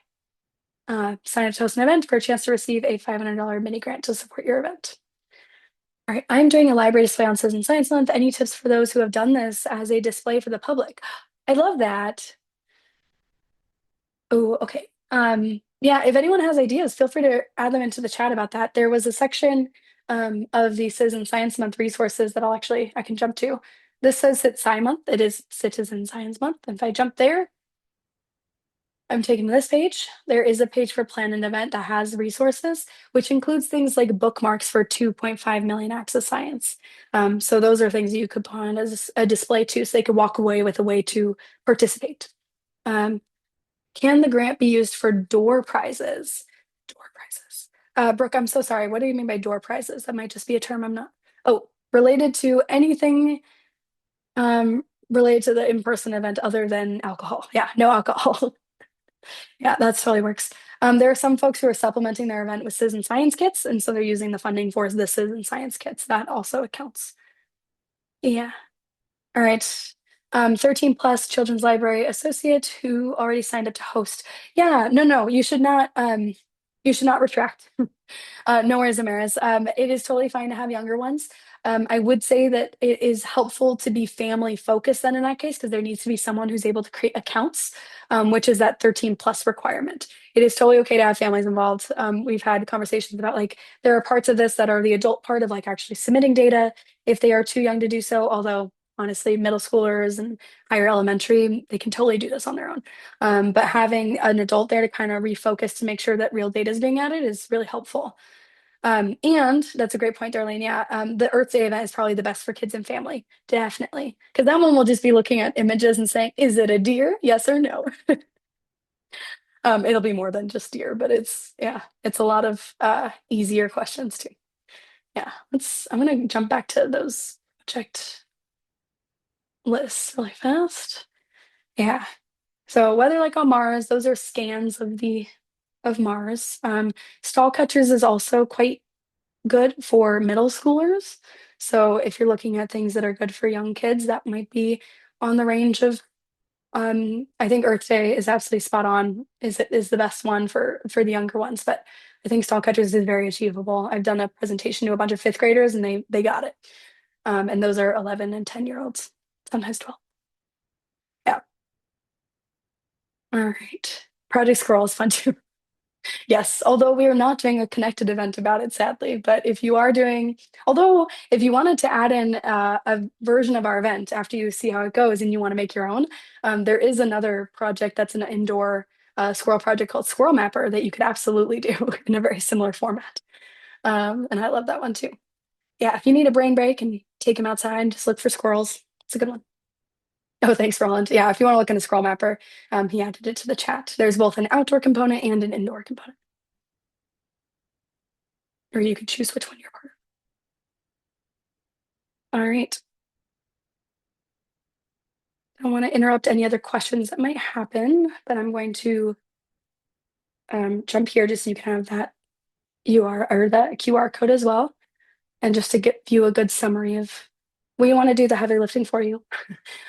Sign up to host an event for a chance to receive a $500 mini grant to support your event. All right, I'm doing a library display on Citizen Science Month. Any tips for those who have done this as a display for the public? I love that. Oh, okay. Yeah, if anyone has ideas, feel free to add them into the chat about that. There was a section of the Citizen Science Month resources that I can jump to. This says it's Sci Month. It is Citizen Science Month. If I jump there, I'm taking this page. There is a page for plan an event that has resources, which includes things like bookmarks for 2.5 million acts of science. So those are things you could put on as a display too, so they could walk away with a way to participate. Um, can the grant be used for door prizes? Door prizes. Brooke, I'm so sorry. What do you mean by door prizes? That might just be a term I'm not. Oh, related to anything related to the in-person event other than alcohol. Yeah, no alcohol. Yeah, that totally works. There are some folks who are supplementing their event with citizen science kits, and so they're using the funding for the citizen science kits. That also accounts. Yeah. All right. 13 plus Children's Library Associate who already signed up to host. Yeah, no, you should not retract. No worries, Amaris. It is totally fine to have younger ones. I would say that it is helpful to be family focused then in that case, because there needs to be someone who's able to create accounts, which is that 13 plus requirement. It is totally okay to have families involved. We've had conversations about like there are parts of this that are the adult part of like actually submitting data if they are too young to do so, although honestly, middle schoolers and higher elementary, they can totally do this on their own. But having an adult there to kind of refocus to make sure that real data is being added is really helpful. And that's a great point, Darlene. Yeah, the Earth Day event is probably the best for kids and family, definitely. Because that one will just be looking at images and saying, is it a deer? Yes or no? It'll be more than just deer, but yeah, it's a lot of easier questions too. Yeah, I'm gonna jump back to those project lists really fast. Yeah. So weather like on Mars, those are scans of Mars. Stall catchers is also quite good for middle schoolers. So if you're looking at things that are good for young kids, that might be on the range of I think Earth Day is absolutely spot on, is the best one for the younger ones, but I think Stall Catchers is very achievable. I've done a presentation to a bunch of fifth graders and they got it. And those are 11 and 10-year olds, sometimes 12. Yeah. All right. Project Squirrel is fun too. Yes, although we are not doing a connected event about it, sadly. But if you are doing, although if you wanted to add in a version of our event after you see how it goes and you want to make your own, there is another project that's an indoor squirrel project called Squirrel Mapper that you could absolutely do in a very similar format. And I love that one too. Yeah, if you need a brain break and take them outside and just look for squirrels, it's a good one. Oh, thanks, Roland. Yeah, if you want to look in the Squirrel Mapper, he added it to the chat. There's both an outdoor component and an indoor component. Or you could choose which one you're part of. All right. I don't want to interrupt any other questions that might happen, but I'm going to jump here just so you can have that UR or that QR code as well. And just to give you a good summary of we want to do the heavy lifting for you.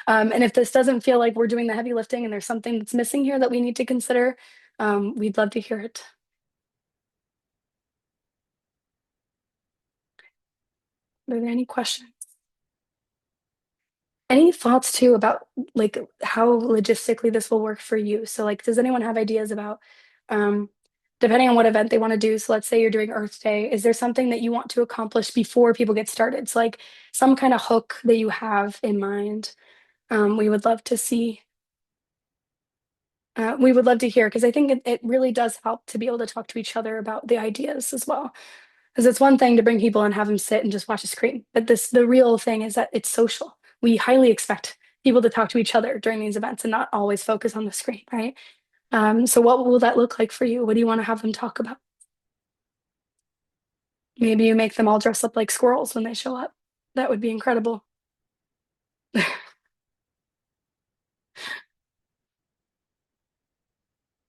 And if this doesn't feel like we're doing the heavy lifting and there's something that's missing here that we need to consider, we'd love to hear it. Are there any questions? Any thoughts too about like how logistically this will work for you? So like, does anyone have ideas about um, depending on what event they want to do? So let's say you're doing Earth Day. Is there something that you want to accomplish before people get started? So like some kind of hook that you have in mind. We would love to see. We would love to hear because I think it really does help to be able to talk to each other about the ideas as well. Because it's one thing to bring people and have them sit and just watch a screen, but the real thing is that it's social. We highly expect people to talk to each other during these events and not always focus on the screen, right? So what will that look like for you? What do you want to have them talk about? Maybe you make them all dress up like squirrels when they show up. That would be incredible.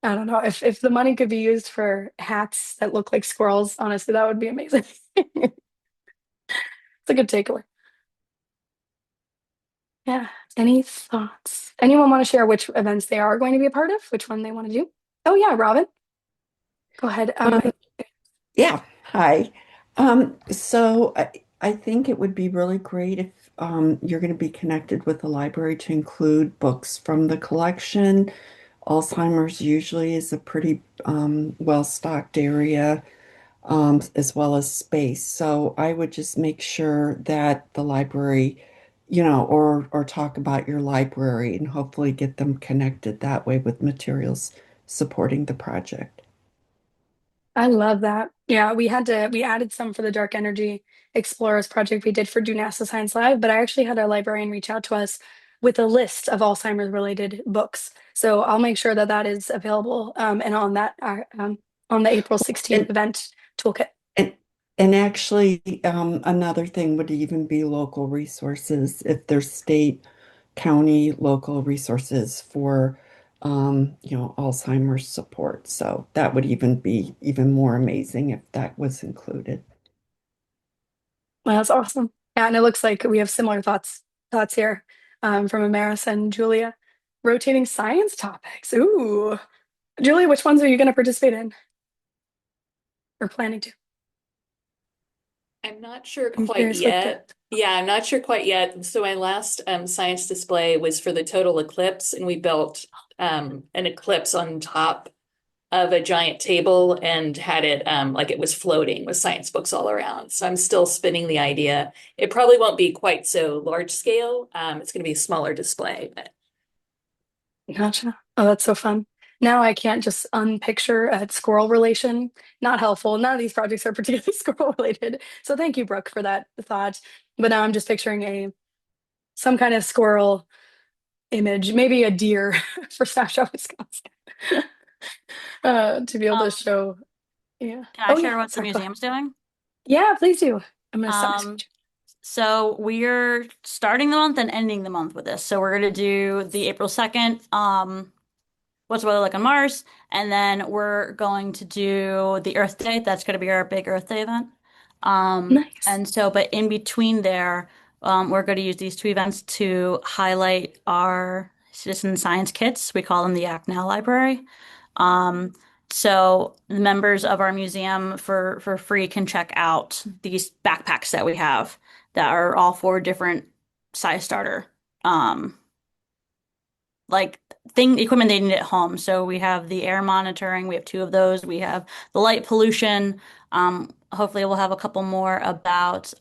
I don't know if the money could be used for hats that look like squirrels. Honestly, that would be amazing. It's a good takeaway. Yeah. Any thoughts? Anyone want to share which events they are going to be a part of? Which one they want to do? Oh yeah, Robin, go ahead. Um, yeah, hi. I think it would be really great if you're going to be connected with the library to include books from the collection. Alzheimer's usually is a pretty well-stocked area, as well as space. So I would just make sure that the library, or talk about your library and hopefully get them connected that way with materials supporting the project. I love that. Yeah, we added some for the Dark Energy Explorers project we did for Do NASA Science Live, but I actually had our librarian reach out to us with a list of Alzheimer's related books. So I'll make sure that that is available and on the April 16th And event toolkit. and and actually, another thing would even be local resources if there's state, county, local resources for Alzheimer's support. So that would even be even more amazing if that was included. Well, that's awesome. Yeah, and it looks like we have similar thoughts here from Amaris and Julia. Rotating science topics. Ooh. Julia, which ones are you going to participate in or planning to? I'm not sure I'm quite curious with the yet. Yeah, I'm not sure quite yet. So my last science display was for the total eclipse, and we built an eclipse on top of a giant table and had it like it was floating with science books all around. So I'm still spinning the idea. It probably won't be quite so large scale. It's going to be a smaller display, but Gotcha. Oh, that's so fun. Now I can't just unpicture a squirrel relation. Not helpful. None of these projects are particularly squirrel related. So thank you, Brooke, for that thought. But now I'm just picturing a some kind of squirrel image, maybe a deer for Snapshot, Wisconsin, to be able to Um, show. Yeah. can I Oh yeah. share what the Sorry. Go ahead. museum's doing? Yeah, please do. I'm gonna stop my Um, speech. so we're starting the month and ending the month with this. So we're gonna do the April 2nd, what's the weather like on Mars? And then we're going to do the Earth Day. That's gonna be our big Earth Day event. Nice. And so, but in between there, we're going to use these two events to highlight our citizen science kits. We call them the Act Now Library. Um, so the members of our museum for free can check out these backpacks that we have that are all four different SciStarter um like thing equipment they need at home. So we have the air monitoring, we have two of those. We have the light pollution. Hopefully we'll have a couple more about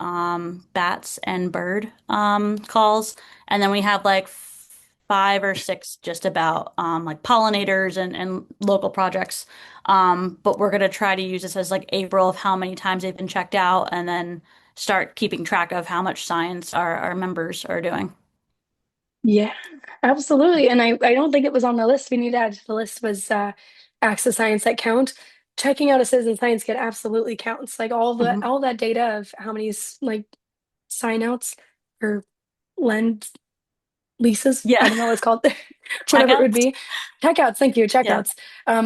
bats and bird calls. And then we have like five or six just about like pollinators and local projects. But we're gonna try to use this as like April of how many times they've been checked out and then start keeping track of how much science our members are doing. Yeah, absolutely. And I don't think it was on the list. We need to add to the list was Access Science that count. Checking out a citizen science kit absolutely counts. Like Mhm. all that data of how many like sign outs or lend leases. I Yeah. don't know what it's called, whatever it would Checkouts. be. Checkouts, thank you, Yeah. checkouts.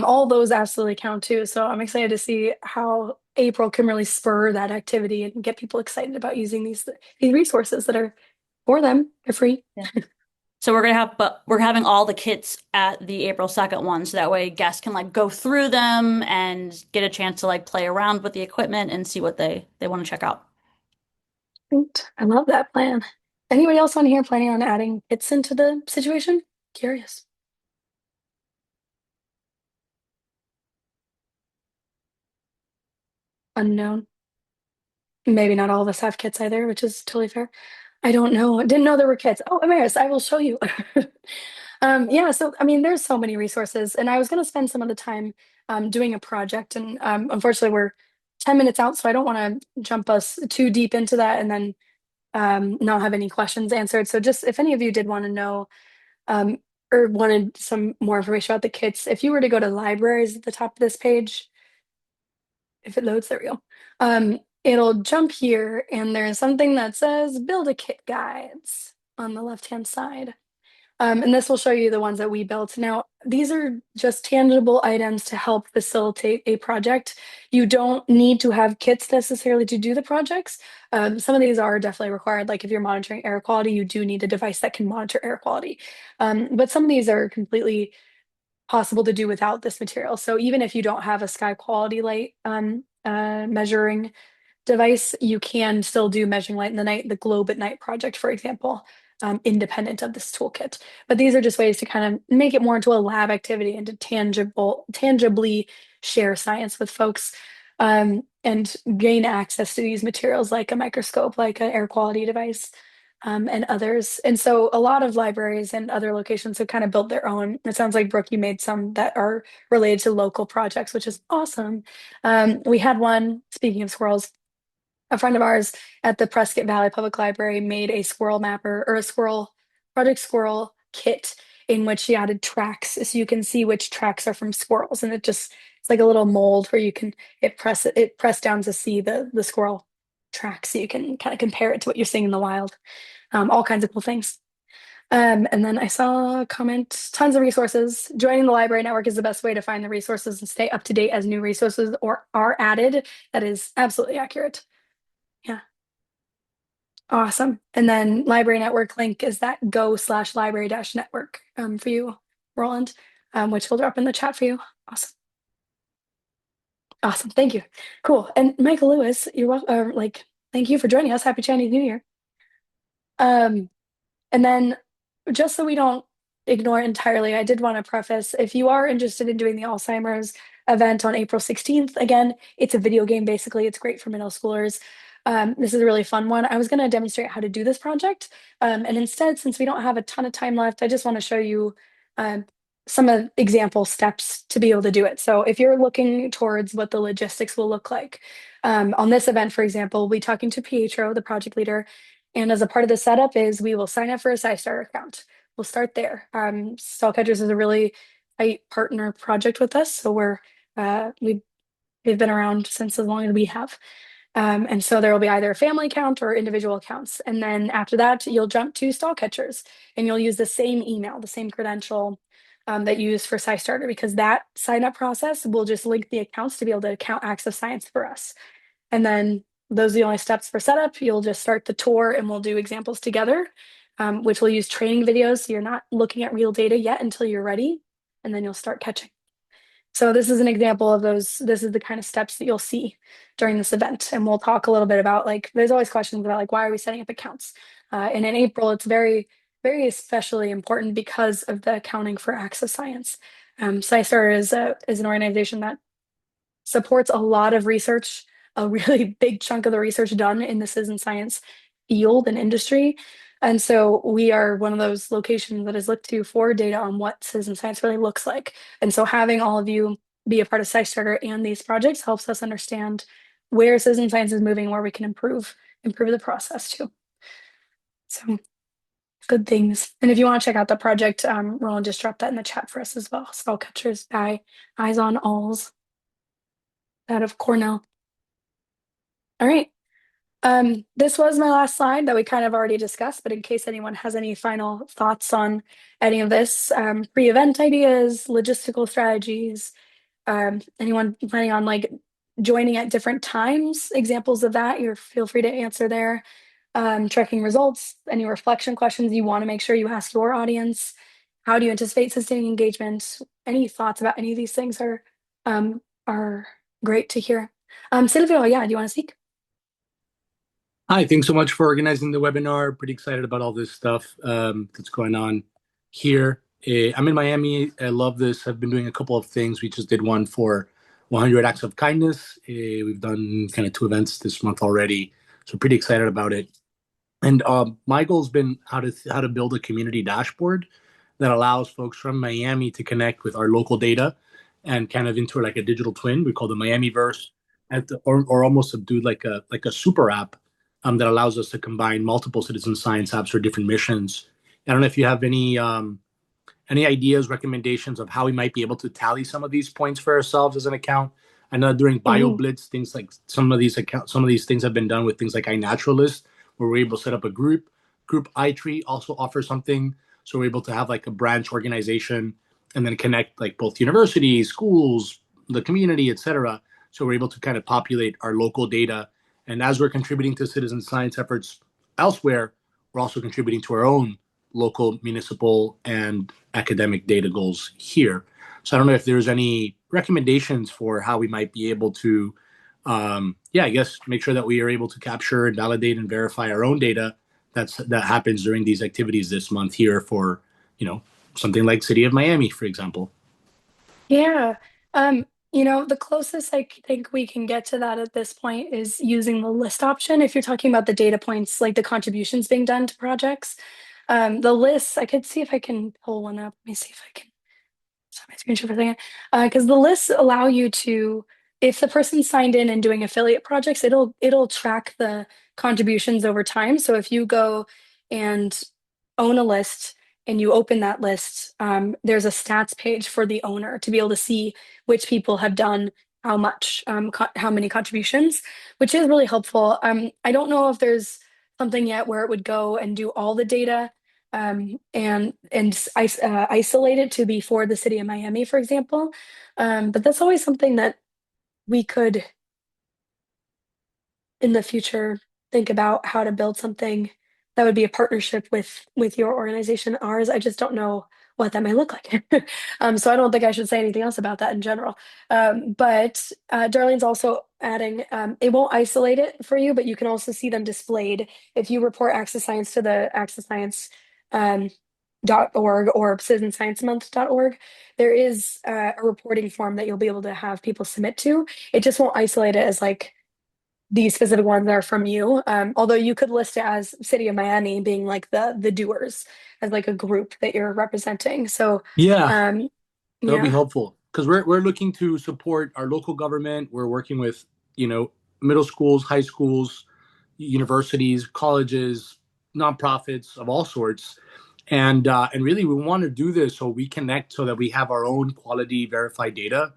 All those absolutely count too. So I'm excited to see how April can really spur that activity and get people excited about using these resources that are for them. They're free. Yeah. So but we're having all the kits at the April 2nd one, so that way guests can like go through them and get a chance to like play around with the equipment and see what they want to check out. Great. I love that plan. Anybody else on here planning on adding bits into the situation? Curious. Unknown. Maybe not all of us have kits either, which is totally fair. I don't know. I didn't know there were kits. Oh, Amaris, I will show you. Yeah, so I mean, there's so many resources, and I was going to spend some of the time doing a project, and unfortunately, we're 10 minutes out, so I don't want to jump us too deep into that and then not have any questions answered. So, just if any of you did want to know um, or wanted some more information about the kits, if you were to go to libraries at the top of this page, if it loads, there we go. It'll jump here, and there's something that says Build a Kit Guides on the left-hand side. And this will show you the ones that we built. Now, these are just tangible items to help facilitate a project. You don't need to have kits necessarily to do the projects. Some of these are definitely required. Like if you're monitoring air quality, you do need a device that can monitor air quality. But some of these are completely possible to do without this material. So even if you don't have a sky quality light measuring device, you can still do measuring light in the night, the globe at night project, for example, independent of this toolkit. But these are just ways to kind of make it more into a lab activity and to tangibly share science with folks and gain access to these materials like a microscope, like an air quality device. and others. And so a lot of libraries and other locations have kind of built their own. It sounds like, Brooke, you made some that are related to local projects, which is awesome. We had one, speaking of squirrels, a friend of ours at the Prescott Valley Public Library made a squirrel mapper or a squirrel Project Squirrel kit in which she added tracks so you can see which tracks are from squirrels. And it's like a little mold where you can it press down to see the squirrel tracks so you can kind of compare it to what you're seeing in the wild. All kinds of cool things. And then I saw a comment, tons of resources. Joining the library network is the best way to find the resources and stay up to date as new resources or are added. That is absolutely accurate. Yeah. Awesome. And then library network link is that go/library dash network for you, Roland, which will drop in the chat for you. Awesome. Awesome. Thank you. Cool. And Michael Lewis, you're welcome. Thank you for joining us. Happy Chinese New Year. Um, And then, just so we don't ignore it entirely, I did want to preface if you are interested in doing the Alzheimer's event on April 16th, again, it's a video game basically. It's great for middle schoolers. This is a really fun one. I was going to demonstrate how to do this project. And instead, since we don't have a ton of time left, I just want to show you um, some of example steps to be able to do it. So if you're looking towards what the logistics will look like, on this event, for example, we'll be talking to Pietro, the project leader, and as a part of the setup is we will sign up for a SciStarter account. We'll start there. Catchers is a really tight partner project with us, so we've been around since as long as we have. And so there will be either a family account or individual accounts. And then after that, you'll jump to Catchers, and you'll use the same email, the same credential that you use for SciStarter, because that sign up process will just link the accounts to be able to account Access Science for us. And then those are the only steps for setup. You'll just start the tour and we'll do examples together, which will use training videos. So you're not looking at real data yet until you're ready, and then you'll start catching. So this is an example of those. This is the kind of steps that you'll see during this event. And we'll talk a little bit about there's always questions about why are we setting up accounts? And in April, it's very, very especially important because of the accounting for Access Science. SciStar is an organization that supports a lot of research, a really big chunk of the research done in the citizen science field and industry. And so we are one of those locations that is looked to for data on what citizen science really looks like. And so having all of you be a part of SciStarter and these projects helps us understand where citizen science is moving, where we can improve the process too. So good things. And if you want to check out the project, Roland just dropped that in the chat for us as well. Spellcatchers by Eyes on Alls out of Cornell. All right. This was my last slide that we kind of already discussed, but in case anyone has any final thoughts on any of this, pre-event ideas, logistical strategies, anyone planning on joining at different times, examples of that, you're feel free to answer there. Tracking results, any reflection questions you want to make sure you ask your audience. How do you anticipate sustaining engagement? Any thoughts about any of these things are great to hear. Silvio, yeah, do you want to speak? Hi, thanks so much for organizing the webinar. Pretty excited about all this stuff that's going on here. I'm in Miami. I love this. I've been doing a couple of things. We just did one for 100 Acts of Kindness. We've done kind of 2 events this month already, so pretty excited about it. And my goal has been how to build a community dashboard that allows folks from Miami to connect with our local data and kind of into like a digital twin. We call the Miamiverse, or almost subdued like a super app that allows us to combine multiple citizen science apps for different missions. I don't know if you have any ideas, recommendations of how we might be able to tally some of these points for ourselves as an account. I know during BioBlitz, things like some of these things have been done with things like iNaturalist, where we're able to set up a group. Group iTree also offers something, so we're able to have like a branch organization and then connect like both universities, schools, the community, etc. So we're able to kind of populate our local data. And as we're contributing to citizen science efforts elsewhere, we're also contributing to our own local, municipal, and academic data goals here. So I don't know if there's any recommendations for how we might be able to, I guess, make sure that we are able to capture and validate and verify our own data that happens during these activities this month here for, something like City of Miami, for example. Yeah. The closest I think we can get to that at this point is using the list option. If you're talking about the data points, like the contributions being done to projects, the lists, I could see if I can pull one up. Let me see if I can stop my screen share for a second. Because the lists allow you to, if the person signed in and doing affiliate projects, it'll track the contributions over time. So if you go and own a list and you open that list, there's a stats page for the owner to be able to see which people have done how much, how many contributions, which is really helpful. I don't know if there's something yet where it would go and do all the data and isolate it to be for the city of Miami, for example. But that's always something that we could in the future think about how to build something that would be a partnership with your organization, ours. I just don't know what that may look like. So I don't think I should say anything else about that in general. But Darlene's also adding, it won't isolate it for you, but you can also see them displayed if you report Access Science to the Access Science um, .org or citizensciencemonth.org. There is a reporting form that you'll be able to have people submit to. It just won't isolate it as like these specific ones are from you. Although you could list it as City of Miami being like the doers as like a group that you're representing. So Yeah, um, that'll be yeah. helpful because we're looking to support our local government. We're working with, middle schools, high schools, universities, colleges, nonprofits of all sorts. And really we want to do this so we connect so that we have our own quality verified data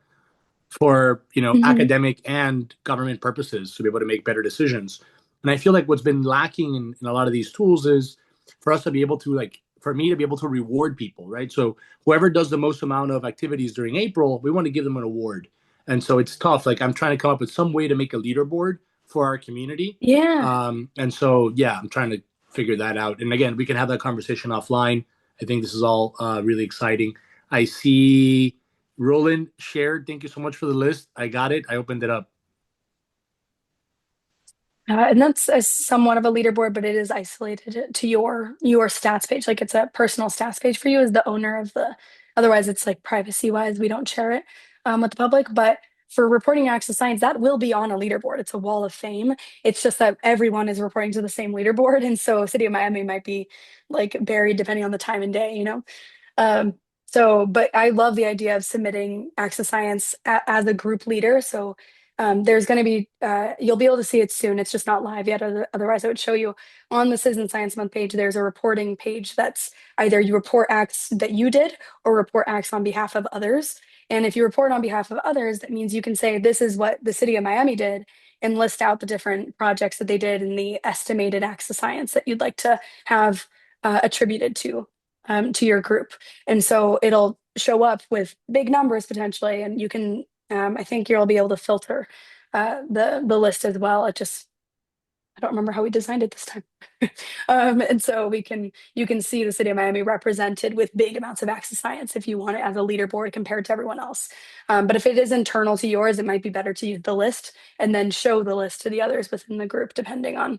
for Mhm. academic and government purposes to be able to make better decisions. And I feel like what's been lacking in a lot of these tools is for us to be able to for me to be able to reward people, right? So whoever does the most amount of activities during April, we want to give them an award. And so it's tough. Like I'm trying to come up with some way to make a leaderboard for our community. Yeah. And so yeah, I'm trying to figure that out. And again, we can have that conversation offline. I think this is all really exciting. I see Roland shared. Thank you so much for the list. I got it. I opened it up. And that's somewhat of a leaderboard, but it is isolated to your stats page. Like it's a personal stats page for you as the owner of the. Otherwise, it's like privacy wise, we don't share it with the public. But for reporting Access Science, that will be on a leaderboard. It's a wall of fame. It's just that everyone is reporting to the same leaderboard, and so City of Miami might be like buried depending on the time and day. Um, but I love the idea of submitting Access Science as a group leader. So there's going to be, you'll be able to see it soon. It's just not live yet. Otherwise, I would show you on the Citizen Science Month page. There's a reporting page that's either you report acts that you did or report acts on behalf of others. And if you report on behalf of others, that means you can say, this is what the city of Miami did and list out the different projects that they did and the estimated acts of science that you'd like to have attributed to your group. And so it'll show up with big numbers potentially, and you can, I think you'll be able to filter the list as well. I don't remember how we designed it this time. And so you can see the city of Miami represented with big amounts of access science if you want it as a leaderboard compared to everyone else. But if it is internal to yours, it might be better to use the list and then show the list to the others within the group, depending on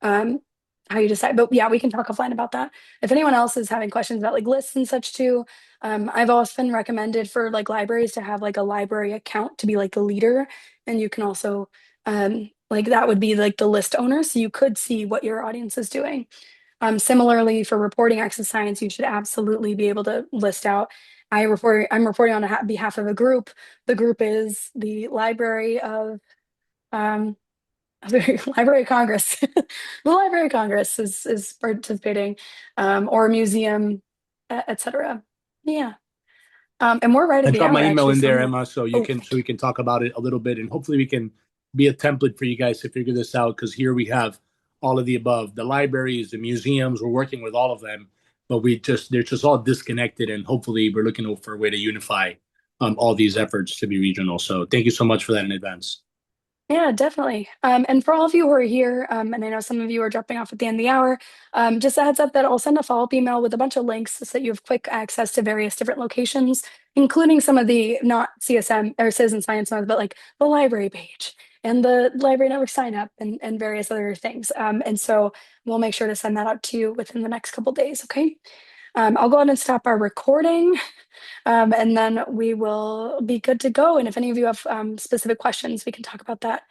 um, how you decide. But yeah, we can talk offline about that. If anyone else is having questions about like lists and such too, I've often recommended for like libraries to have like a library account to be like the leader. And you can also like that would be like the list owner. So you could see what your audience is doing. Similarly, for reporting access science, you should absolutely be able to list out. I'm reporting on behalf of a group. The group is the Library of um, Library of Congress. The Library of Congress is participating, or a museum, etc. Yeah. And we're right I at the dropped my hour email actually. in So I'm there, gonna. Emma, so Oh, we can talk about it a little bit, and hopefully we can be a template for you guys to figure this out. Because here we have all of the above: the libraries, the museums. We're working with all of them, but they're just all disconnected, and hopefully we're looking for a way to unify all these efforts to be regional. So thank you so much for that in advance. yeah, definitely. And for all of you who are here, and I know some of you are dropping off at the end of the hour, just a heads up that I'll send a follow-up email with a bunch of links so that you have quick access to various different locations, including some of the not CSM or Citizen Science Month, but like the library page and the library network sign up and various other things. And so we'll make sure to send that out to you within the next couple days, okay? I'll go ahead and stop our recording, and then we will be good to go. And if any of you have specific questions, we can talk about that